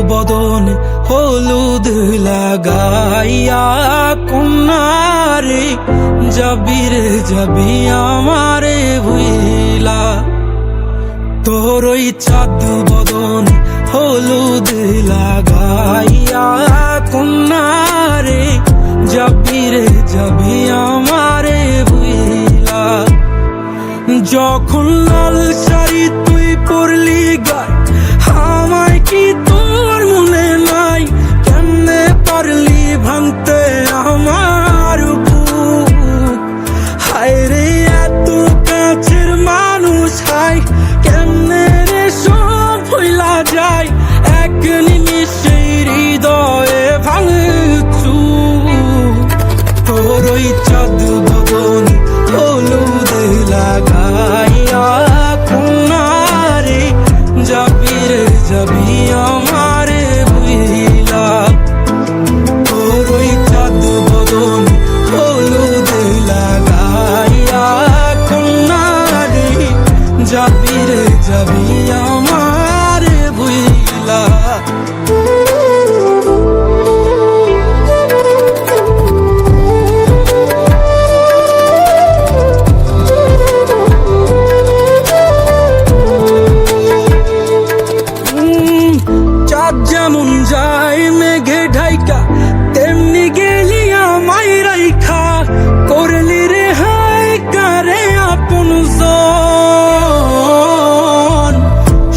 বদন হলুদ লাগাইয়া কন্যারে যাবি রে যাবি আমারে ভুইলা। তোর ওই চাঁদ বদন হলুদ লাগাইয়া কন্যারে যাবি রে যাবি আমারে ভুইলা। যখন লাল শাড়ি তুই পরলি গায় আমায় কি তোর মনে নাই? কেমনে পারলি ভাঙতে আমার বুক? হায় রে এত কাছের মানুষ হায় কেমনে রে সব ভুইলা যায়? এক নিমিষে হৃদয়ে ভাঙচু। তোর ওই চাঁদ বদন হলুদ লাগাইয়া কন্যারে যাবি রে যাবি আমারে ভুইলা। তোর ওই চাঁদ বদন হলুদ লাগাইয়া কন্যারে যাবি রে যাবি আমারে ভুইলা। চাঁদ যেমন যায় মেঘে ঢাইকা তেমনি গেলি আমায় রাইখা। করলি রে হায় কারে আপন জন,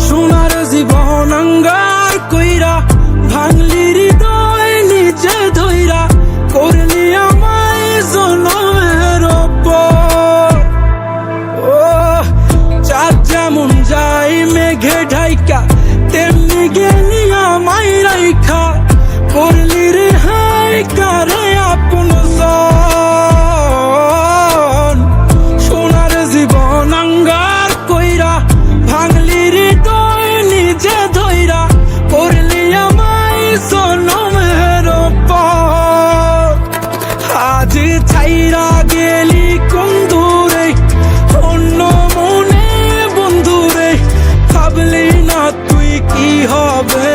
সোনার জীবন আঙ্গার কইরা ভাঙলি হৃদয় নিজে ধইরা। করলি আমায় জনমের ওপর। ও চাঁদ যেমন যায় মেঘে ঢাইকা তেমনি গেলি আমায় রাইখা। করলি রে হায় কারে আপন জন, সোনার জীবন আঙ্গার কইরা ভাঙলি হৃদয় নিজে ধইরা। করলি আমায় জনমের ওপর। আজ ছাইরা গেলি কোন দূরে অন্য মনে বন্ধুরে। ভাবলি না তুই কি হবে